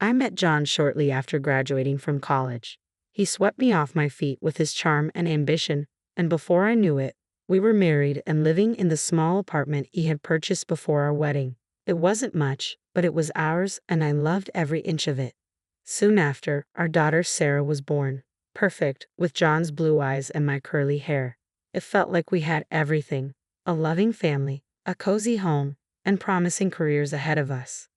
I met John shortly after graduating from college. He swept me off my feet with his charm and ambition, and before I knew it, we were married and living in the small apartment he had purchased before our wedding. It wasn't much, but it was ours, and I loved every inch of it. Soon after, our daughter Sarah was born, perfect, with John's blue eyes and my curly hair. It felt like we had everything: a loving family, a cozy home, and promising careers ahead of us.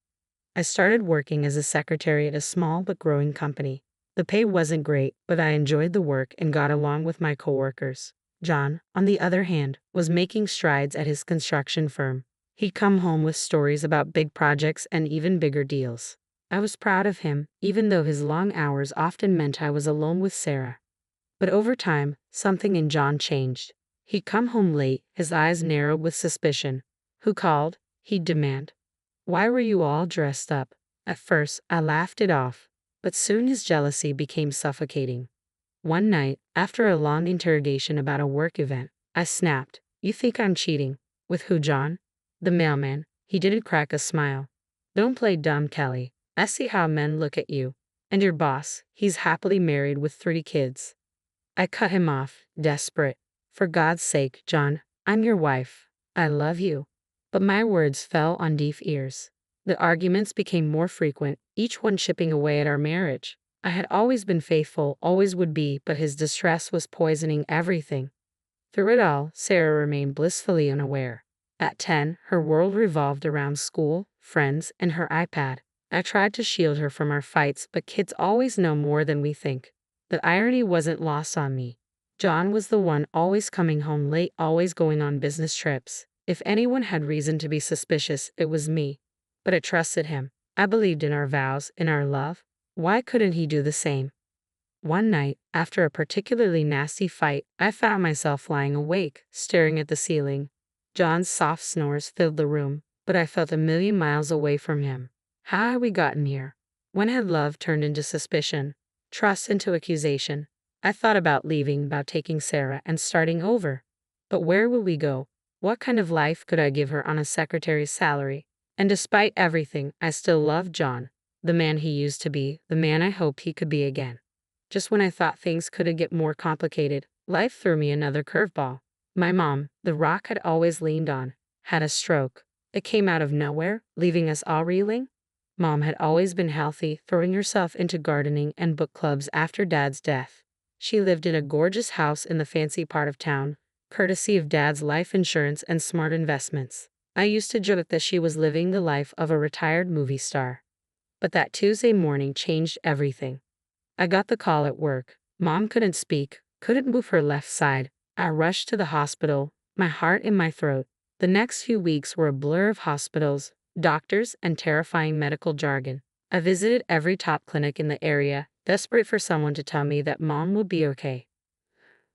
I started working as a secretary at a small but growing company. The pay wasn't great, but I enjoyed the work and got along with my coworkers. John, on the other hand, was making strides at his construction firm. He'd come home with stories about big projects and even bigger deals. I was proud of him, even though his long hours often meant I was alone with Sarah. But over time, something in John changed. He'd come home late, his eyes narrowed with suspicion. "Who called?" he'd demand. "Why were you all dressed up?" At first, I laughed it off, but soon his jealousy became suffocating. One night, after a long interrogation about a work event, I snapped, "You think I'm cheating?" "With who, John?" "The mailman." He didn't crack a smile. "Don't play dumb, Kelly. I see how men look at you. And your boss, he's happily married with 3 kids. I cut him off, desperate. "For God's sake, John, I'm your wife. I love you." But my words fell on deaf ears. The arguments became more frequent, each one chipping away at our marriage. I had always been faithful, always would be, but his distress was poisoning everything. Through it all, Sarah remained blissfully unaware. At 10, her world revolved around school, friends, and her iPad. I tried to shield her from our fights, but kids always know more than we think. The irony wasn't lost on me. John was the one always coming home late, always going on business trips. If anyone had reason to be suspicious, it was me. But I trusted him. I believed in our vows, in our love. Why couldn't he do the same? One night, after a particularly nasty fight, I found myself lying awake, staring at the ceiling. John's soft snores filled the room, but I felt a million miles away from him. How had we gotten here? When had love turned into suspicion? Trust into accusation? I thought about leaving, about taking Sarah and starting over. But where would we go? What kind of life could I give her on a secretary's salary? And despite everything, I still loved John, the man he used to be, the man I hoped he could be again. Just when I thought things couldn't get more complicated, life threw me another curveball. My mom, the rock I'd always leaned on, had a stroke. It came out of nowhere, leaving us all reeling. Mom had always been healthy, throwing herself into gardening and book clubs after Dad's death. She lived in a gorgeous house in the fancy part of town, courtesy of Dad's life insurance and smart investments. I used to joke that she was living the life of a retired movie star. But that Tuesday morning changed everything. I got the call at work. Mom couldn't speak, couldn't move her left side. I rushed to the hospital, my heart in my throat. The next few weeks were a blur of hospitals, doctors, and terrifying medical jargon. I visited every top clinic in the area, desperate for someone to tell me that Mom would be okay.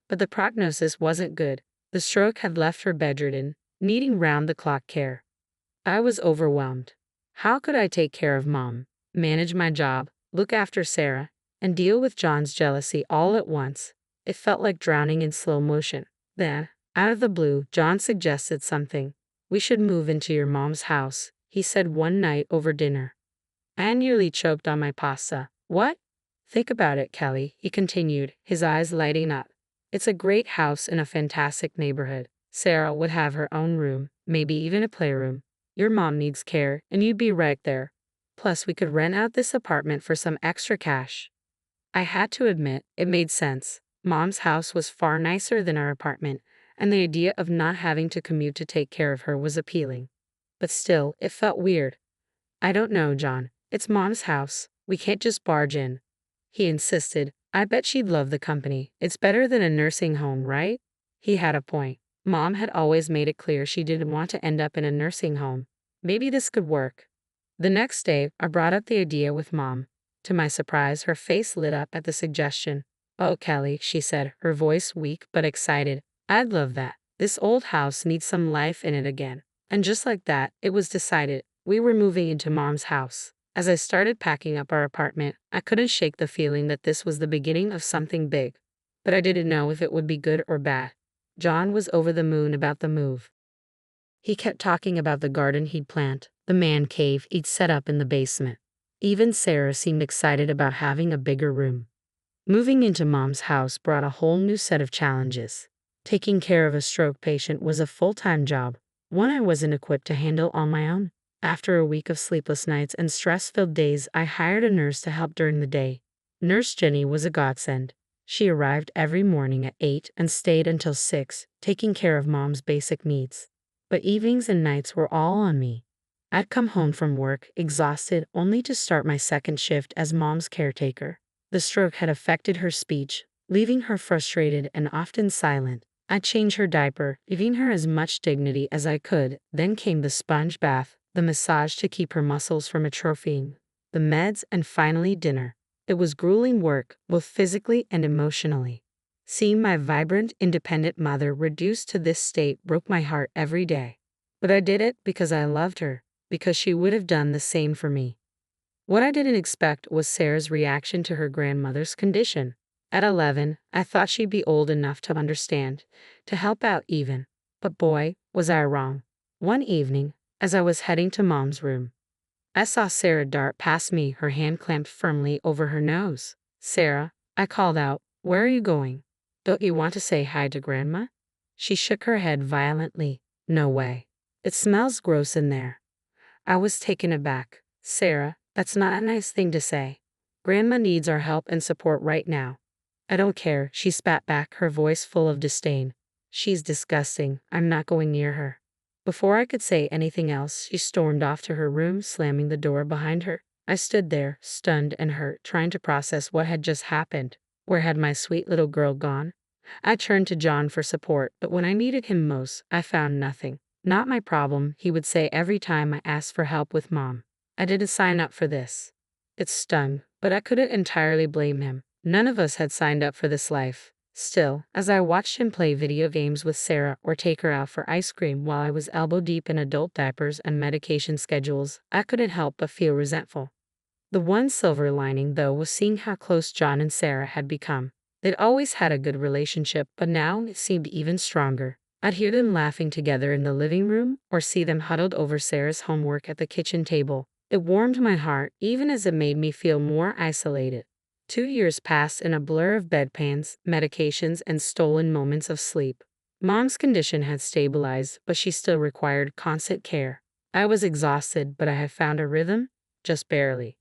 But the prognosis wasn't good. The stroke had left her bedridden, needing round-the-clock care. I was overwhelmed. How could I take care of Mom, manage my job, look after Sarah, and deal with John's jealousy all at once? It felt like drowning in slow motion. Then, out of the blue, John suggested something. "We should move into your mom's house," he said one night over dinner. I nearly choked on my pasta. "What?" "Think about it, Kelly," he continued, his eyes lighting up. "It's a great house in a fantastic neighborhood. Sarah would have her own room, maybe even a playroom. Your mom needs care, and you'd be right there. Plus, we could rent out this apartment for some extra cash." I had to admit, it made sense. Mom's house was far nicer than our apartment, and the idea of not having to commute to take care of her was appealing. But still, it felt weird. "I don't know, John. It's Mom's house. We can't just barge in," he insisted. "I bet she'd love the company. It's better than a nursing home, right?" He had a point. Mom had always made it clear she didn't want to end up in a nursing home. Maybe this could work. The next day, I brought up the idea with Mom. To my surprise, her face lit up at the suggestion. "Oh, Kelly," she said, her voice weak but excited. "I'd love that. This old house needs some life in it again." And just like that, it was decided. We were moving into Mom's house. As I started packing up our apartment, I couldn't shake the feeling that this was the beginning of something big. But I didn't know if it would be good or bad. John was over the moon about the move. He kept talking about the garden he'd plant, the man cave he'd set up in the basement. Even Sarah seemed excited about having a bigger room. Moving into Mom's house brought a whole new set of challenges. Taking care of a stroke patient was a full-time job, one I wasn't equipped to handle on my own. After a week of sleepless nights and stress-filled days, I hired a nurse to help during the day. Nurse Jenny was a godsend. She arrived every morning at 8 and stayed until 6, taking care of Mom's basic needs. But evenings and nights were all on me. I'd come home from work, exhausted, only to start my second shift as Mom's caretaker. The stroke had affected her speech, leaving her frustrated and often silent. I'd change her diaper, giving her as much dignity as I could. Then came the sponge bath, the massage to keep her muscles from atrophying, the meds, and finally dinner. It was grueling work, both physically and emotionally. Seeing my vibrant, independent mother reduced to this state broke my heart every day. But I did it because I loved her, because she would have done the same for me. What I didn't expect was Sarah's reaction to her grandmother's condition. At 11, I thought she'd be old enough to understand, to help out even. But boy, was I wrong. One evening, as I was heading to Mom's room, I saw Sarah dart past me, her hand clamped firmly over her nose. "Sarah," I called out, "where are you going? Don't you want to say hi to Grandma?" She shook her head violently. "No way. It smells gross in there." I was taken aback. "Sarah, that's not a nice thing to say. Grandma needs our help and support right now." "I don't care," she spat back, her voice full of disdain. "She's disgusting. I'm not going near her." Before I could say anything else, she stormed off to her room, slamming the door behind her. I stood there, stunned and hurt, trying to process what had just happened. Where had my sweet little girl gone? I turned to John for support, but when I needed him most, I found nothing. "Not my problem," he would say every time I asked for help with Mom. "I didn't sign up for this." It stung, but I couldn't entirely blame him. None of us had signed up for this life. Still, as I watched him play video games with Sarah or take her out for ice cream while I was elbow deep in adult diapers and medication schedules, I couldn't help but feel resentful. The one silver lining, though, was seeing how close John and Sarah had become. They'd always had a good relationship, but now it seemed even stronger. I'd hear them laughing together in the living room or see them huddled over Sarah's homework at the kitchen table. It warmed my heart, even as it made me feel more isolated. 2 years passed in a blur of bedpans, medications, and stolen moments of sleep. Mom's condition had stabilized, but she still required constant care. I was exhausted, but I had found a rhythm, just barely.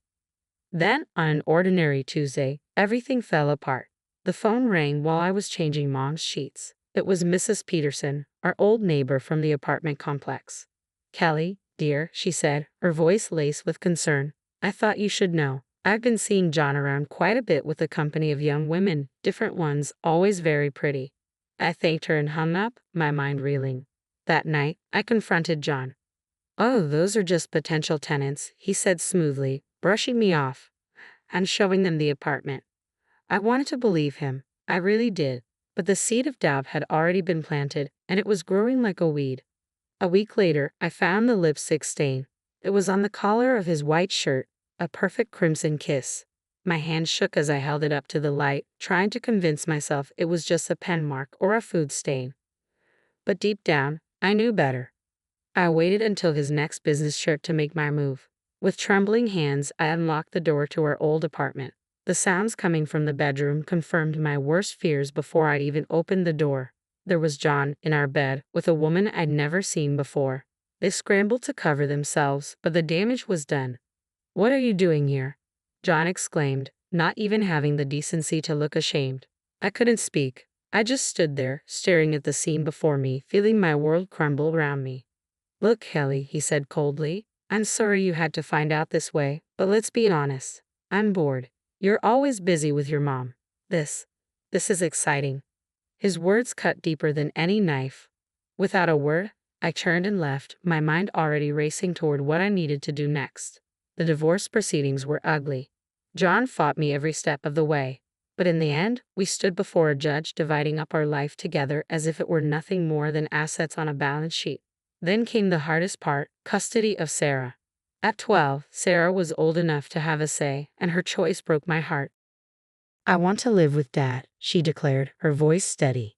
Then, on an ordinary Tuesday, everything fell apart. The phone rang while I was changing Mom's sheets. It was Mrs. Peterson, our old neighbor from the apartment complex. "Kelly, dear," she said, her voice laced with concern. "I thought you should know. I've been seeing John around quite a bit with a company of young women, different ones, always very pretty." I thanked her and hung up, my mind reeling. That night, I confronted John. "Oh, those are just potential tenants," he said smoothly, brushing me off and showing them the apartment. I wanted to believe him. I really did. But the seed of doubt had already been planted, and it was growing like a weed. A week later, I found the lipstick stain. It was on the collar of his white shirt, a perfect crimson kiss. My hand shook as I held it up to the light, trying to convince myself it was just a pen mark or a food stain. But deep down, I knew better. I waited until his next business trip to make my move. With trembling hands, I unlocked the door to our old apartment. The sounds coming from the bedroom confirmed my worst fears before I even opened the door. There was John in our bed with a woman I'd never seen before. They scrambled to cover themselves, but the damage was done. "What are you doing here?" John exclaimed, not even having the decency to look ashamed. I couldn't speak. I just stood there, staring at the scene before me, feeling my world crumble around me. "Look, Kelly," he said coldly, "I'm sorry you had to find out this way, but let's be honest. I'm bored. You're always busy with your mom. This is exciting." His words cut deeper than any knife. Without a word, I turned and left, my mind already racing toward what I needed to do next. The divorce proceedings were ugly. John fought me every step of the way. But in the end, we stood before a judge dividing up our life together as if it were nothing more than assets on a balance sheet. Then came the hardest part, custody of Sarah. At 12, Sarah was old enough to have a say, and her choice broke my heart. "I want to live with Dad," she declared, her voice steady.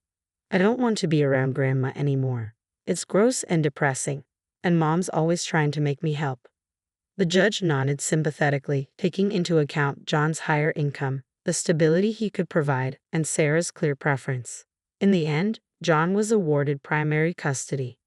"I don't want to be around Grandma anymore. It's gross and depressing, and Mom's always trying to make me help." The judge nodded sympathetically, taking into account John's higher income, the stability he could provide, and Sarah's clear preference. In the end, John was awarded primary custody.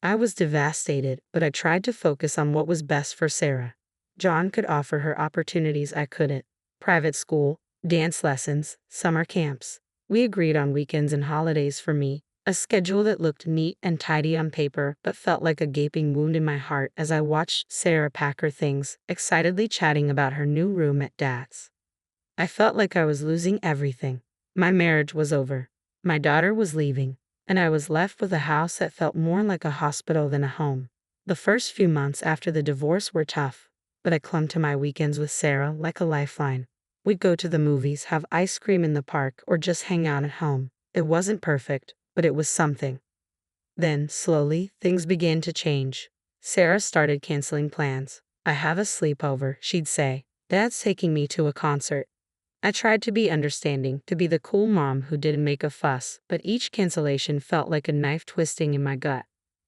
I was devastated, but I tried to focus on what was best for Sarah. John could offer her opportunities I couldn't: private school, dance lessons, summer camps. We agreed on weekends and holidays for me, a schedule that looked neat and tidy on paper but felt like a gaping wound in my heart as I watched Sarah pack her things, excitedly chatting about her new room at Dad's. I felt like I was losing everything. My marriage was over. My daughter was leaving, and I was left with a house that felt more like a hospital than a home. The first few months after the divorce were tough, but I clung to my weekends with Sarah like a lifeline. We'd go to the movies, have ice cream in the park, or just hang out at home. It wasn't perfect, but it was something. Then, slowly, things began to change. Sarah started canceling plans. "I have a sleepover," she'd say. "Dad's taking me to a concert." I tried to be understanding, to be the cool mom who didn't make a fuss, but each cancellation felt like a knife twisting in my gut.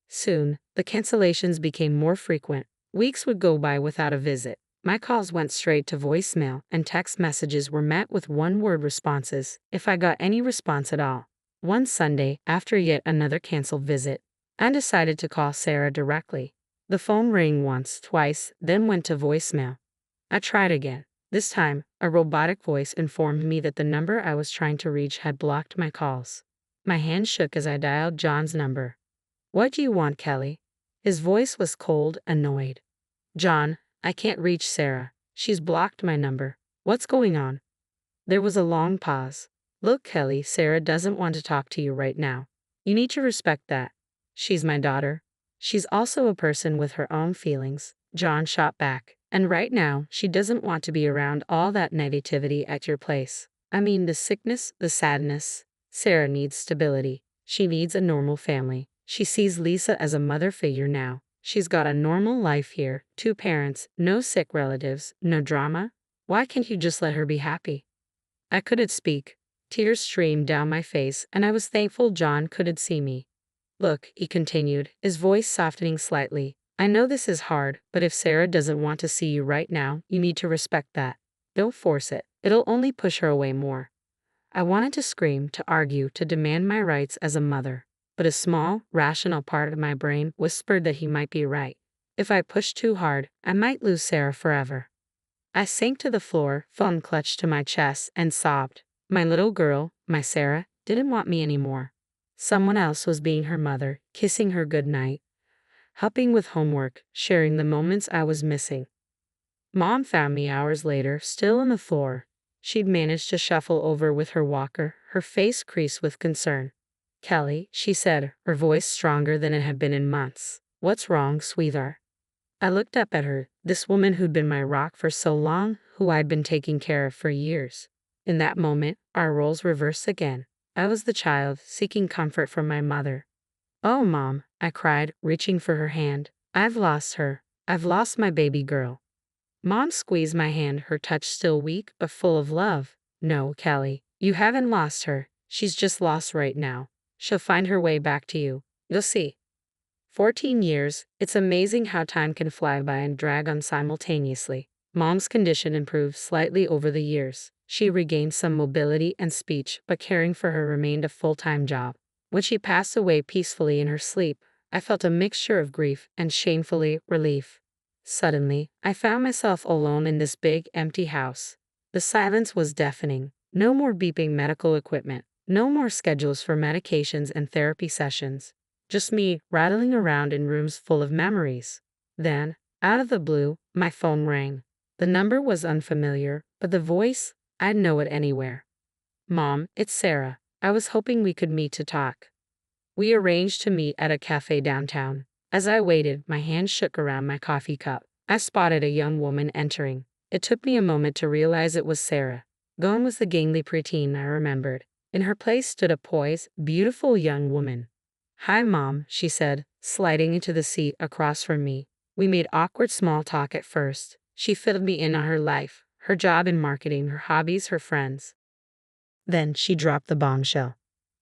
Soon, the cancellations became more frequent. Weeks would go by without a visit. My calls went straight to voicemail, and text messages were met with one-word responses, if I got any response at all. One Sunday, after yet another canceled visit, I decided to call Sarah directly. The phone rang once, twice, then went to voicemail. I tried again. This time, a robotic voice informed me that the number I was trying to reach had blocked my calls. My hand shook as I dialed John's number. "What do you want, Kelly?" His voice was cold, annoyed. "John, I can't reach Sarah. She's blocked my number. What's going on?" There was a long pause. "Look, Kelly, Sarah doesn't want to talk to you right now. You need to respect that. She's my daughter. She's also a person with her own feelings," John shot back. "And right now, she doesn't want to be around all that negativity at your place. I mean, the sickness, the sadness. Sarah needs stability. She needs a normal family. She sees Lisa as a mother figure now. She's got a normal life here, 2 parents, no sick relatives, no drama. Why can't you just let her be happy?" I couldn't speak. Tears streamed down my face, and I was thankful John couldn't see me. "Look," he continued, his voice softening slightly, "I know this is hard, but if Sarah doesn't want to see you right now, you need to respect that. Don't force it. It'll only push her away more." I wanted to scream, to argue, to demand my rights as a mother, but a small, rational part of my brain whispered that he might be right. If I pushed too hard, I might lose Sarah forever. I sank to the floor, phone clutched to my chest, and sobbed. My little girl, my Sarah, didn't want me anymore. Someone else was being her mother, kissing her goodnight, helping with homework, sharing the moments I was missing. Mom found me hours later, still on the floor. She'd managed to shuffle over with her walker, her face creased with concern. "Kelly," she said, her voice stronger than it had been in months. "What's wrong, sweetheart?" I looked up at her, this woman who'd been my rock for so long, who I'd been taking care of for years. In that moment, our roles reversed again. I was the child, seeking comfort from my mother. "Oh, Mom," I cried, reaching for her hand. "I've lost her. I've lost my baby girl." Mom squeezed my hand, her touch still weak but full of love. "No, Kelly, you haven't lost her. She's just lost right now. She'll find her way back to you. You'll see." 14 years, it's amazing how time can fly by and drag on simultaneously. Mom's condition improved slightly over the years. She regained some mobility and speech, but caring for her remained a full-time job. When she passed away peacefully in her sleep, I felt a mixture of grief and shamefully relief. Suddenly, I found myself alone in this big, empty house. The silence was deafening. No more beeping medical equipment. No more schedules for medications and therapy sessions. Just me, rattling around in rooms full of memories. Then, out of the blue, my phone rang. The number was unfamiliar, but the voice, I'd know it anywhere. "Mom, it's Sarah. I was hoping we could meet to talk." We arranged to meet at a cafe downtown. As I waited, my hand shook around my coffee cup. I spotted a young woman entering. It took me a moment to realize it was Sarah. Gone was the gangly preteen I remembered. In her place stood a poised, beautiful young woman. "Hi, Mom," she said, sliding into the seat across from me. We made awkward small talk at first. She filled me in on her life, her job in marketing, her hobbies, her friends. Then she dropped the bombshell.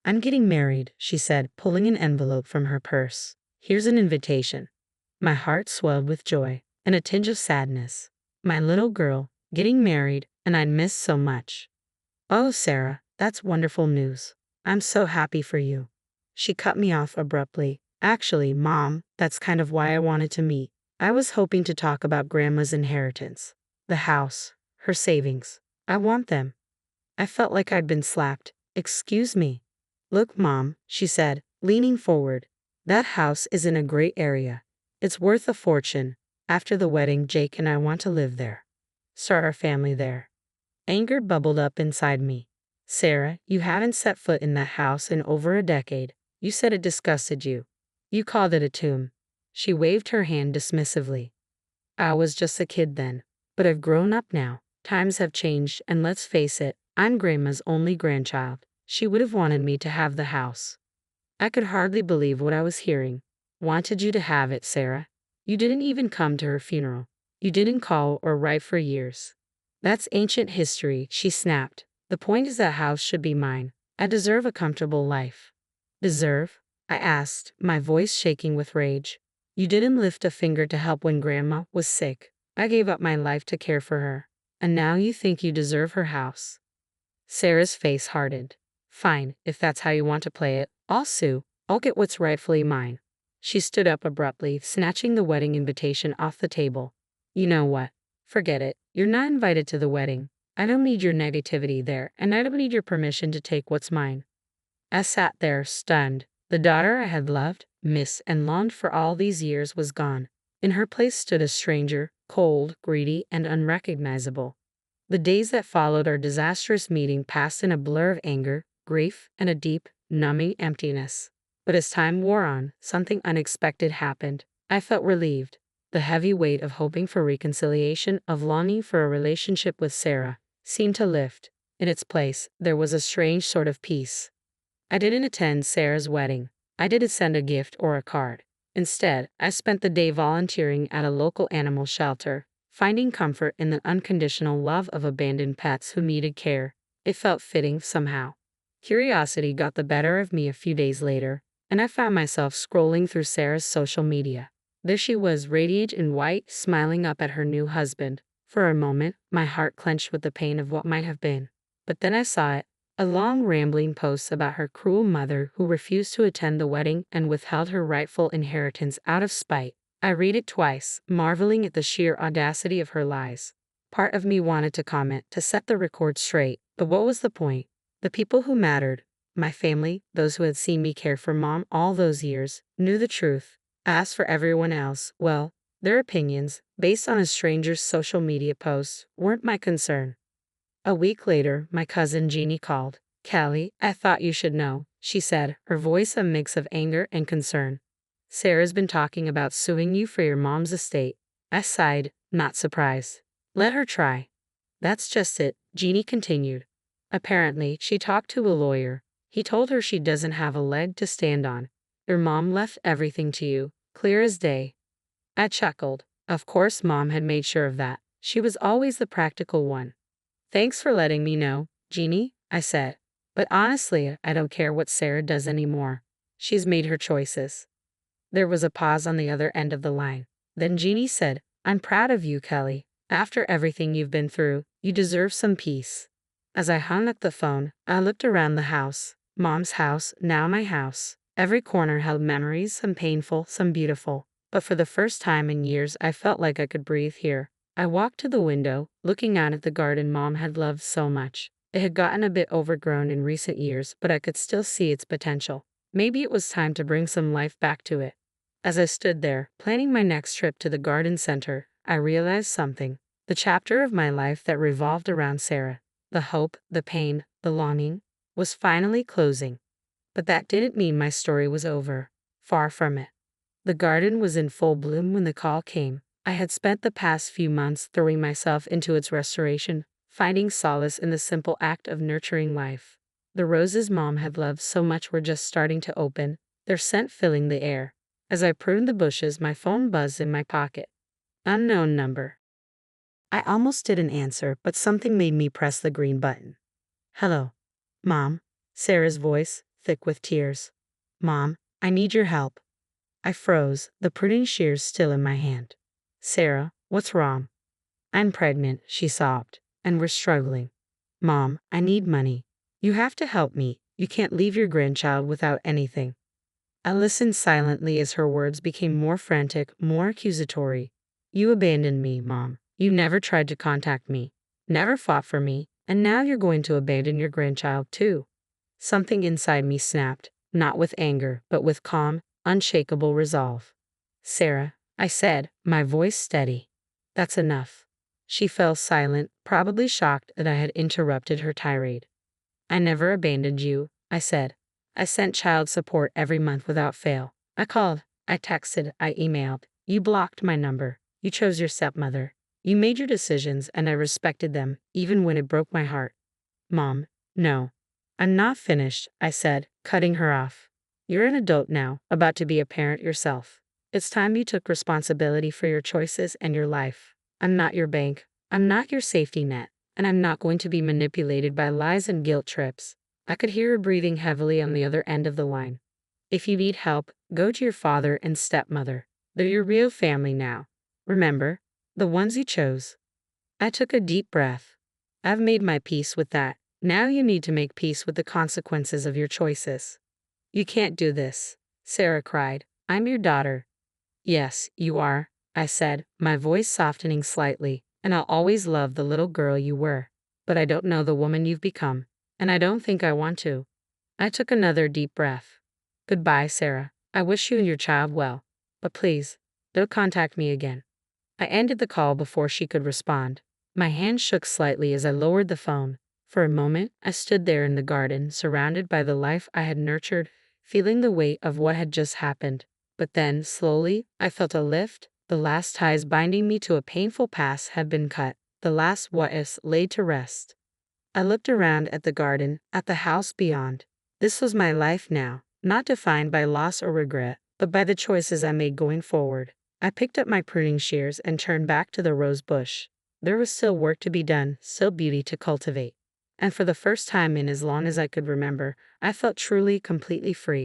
"I'm getting married," she said, pulling an envelope from her purse. "Here's an invitation." My heart swelled with joy. and a tinge of sadness. My little girl, getting married, and I'd miss so much. Oh, Sarah, that's wonderful news. I'm so happy for you. She cut me off abruptly. Actually, Mom, that's kind of why I wanted to meet. I was hoping to talk about Grandma's inheritance. The house, her savings. I want them. I felt like I'd been slapped. Excuse me. Look, Mom, she said, leaning forward. That house is in a great area. It's worth a fortune. After the wedding, Jake and I want to live there. Start our family there. Anger bubbled up inside me. Sarah, you haven't set foot in that house in over a decade. You said it disgusted you. You called it a tomb. She waved her hand dismissively. I was just a kid then. But I've grown up now. Times have changed, and let's face it, I'm Grandma's only grandchild. She would have wanted me to have the house. I could hardly believe what I was hearing. Wanted you to have it, Sarah. You didn't even come to her funeral. You didn't call or write for years. That's ancient history, she snapped. The point is that house should be mine. I deserve a comfortable life. Deserve? I asked, my voice shaking with rage. You didn't lift a finger to help when Grandma was sick. I gave up my life to care for her. And now you think you deserve her house. Sarah's face hardened. Fine, if that's how you want to play it, I'll sue. I'll get what's rightfully mine. She stood up abruptly, snatching the wedding invitation off the table. You know what? Forget it. You're not invited to the wedding. I don't need your negativity there, and I don't need your permission to take what's mine. I sat there, stunned. The daughter I had loved, missed, and longed for all these years was gone. In her place stood a stranger, cold, greedy, and unrecognizable. The days that followed our disastrous meeting passed in a blur of anger, grief, and a deep, numbing emptiness. But as time wore on, something unexpected happened. I felt relieved. The heavy weight of hoping for reconciliation, of longing for a relationship with Sarah, seemed to lift. In its place, there was a strange sort of peace. I didn't attend Sarah's wedding. I didn't send a gift or a card. Instead, I spent the day volunteering at a local animal shelter, finding comfort in the unconditional love of abandoned pets who needed care. It felt fitting somehow. Curiosity got the better of me a few days later, and I found myself scrolling through Sarah's social media. There she was, radiant in white, smiling up at her new husband. For a moment, my heart clenched with the pain of what might have been. But then I saw it. A long rambling post about her cruel mother who refused to attend the wedding and withheld her rightful inheritance out of spite. I read it twice, marveling at the sheer audacity of her lies. Part of me wanted to comment, to set the record straight, but what was the point? The people who mattered, my family, those who had seen me care for Mom all those years, knew the truth. As for everyone else, well, their opinions, based on a stranger's social media posts, weren't my concern. A week later, my cousin Jeannie called. Callie, I thought you should know, she said, her voice a mix of anger and concern. Sarah's been talking about suing you for your mom's estate. I sighed, not surprised. Let her try. That's just it, Jeannie continued. Apparently, she talked to a lawyer. He told her she doesn't have a leg to stand on. Your mom left everything to you, clear as day. I chuckled. Of course, Mom had made sure of that. She was always the practical one. Thanks for letting me know, Jeannie, I said. But honestly, I don't care what Sarah does anymore. She's made her choices. There was a pause on the other end of the line. Then Jeannie said, I'm proud of you, Kelly. After everything you've been through, you deserve some peace. As I hung up the phone, I looked around the house. Mom's house, now my house. Every corner held memories, some painful, some beautiful. But for the first time in years, I felt like I could breathe here. I walked to the window, looking out at the garden Mom had loved so much. It had gotten a bit overgrown in recent years, but I could still see its potential. Maybe it was time to bring some life back to it. As I stood there, planning my next trip to the garden center, I realized something. The chapter of my life that revolved around Sarah, the hope, the pain, the longing, was finally closing. But that didn't mean my story was over. Far from it. The garden was in full bloom when the call came. I had spent the past few months throwing myself into its restoration, finding solace in the simple act of nurturing life. The roses Mom had loved so much were just starting to open, their scent filling the air. As I pruned the bushes, my phone buzzed in my pocket. Unknown number. I almost didn't answer, but something made me press the green button. Hello. Mom. Sarah's voice, thick with tears. Mom, I need your help. I froze, the pruning shears still in my hand. Sarah, What's wrong? I'm pregnant, she sobbed, and we're struggling. Mom, I need money. You have to help me. You can't leave your grandchild without anything. I listened silently as her words became more frantic, more accusatory. You abandoned me, Mom. You never tried to contact me, never fought for me, and now you're going to abandon your grandchild too. Something inside me snapped, not with anger, but with calm, unshakable resolve. Sarah, I said, my voice steady. That's enough. She fell silent, probably shocked that I had interrupted her tirade. I never abandoned you, I said. I sent child support every month without fail. I called, I texted, I emailed. You blocked my number. You chose your stepmother. You made your decisions and I respected them, even when it broke my heart. Mom, no. I'm not finished, I said, cutting her off. You're an adult now, about to be a parent yourself. It's time you took responsibility for your choices and your life. I'm not your bank. I'm not your safety net. And I'm not going to be manipulated by lies and guilt trips. I could hear her breathing heavily on the other end of the line. If you need help, go to your father and stepmother. They're your real family now. Remember, the ones you chose. I took a deep breath. I've made my peace with that. Now you need to make peace with the consequences of your choices. You can't do this, Sarah cried. I'm your daughter. Yes, you are, I said, my voice softening slightly, and I'll always love the little girl you were. But I don't know the woman you've become, and I don't think I want to. I took another deep breath. Goodbye, Sarah. I wish you and your child well. But please, don't contact me again. I ended the call before she could respond. My hand shook slightly as I lowered the phone. For a moment, I stood there in the garden, surrounded by the life I had nurtured, feeling the weight of what had just happened. But then, slowly, I felt a lift. The last ties binding me to a painful past had been cut. The last what-ifs laid to rest. I looked around at the garden, at the house beyond. This was my life now, not defined by loss or regret, but by the choices I made going forward. I picked up my pruning shears and turned back to the rose bush. There was still work to be done, still beauty to cultivate. And for the first time in as long as I could remember, I felt truly, completely free.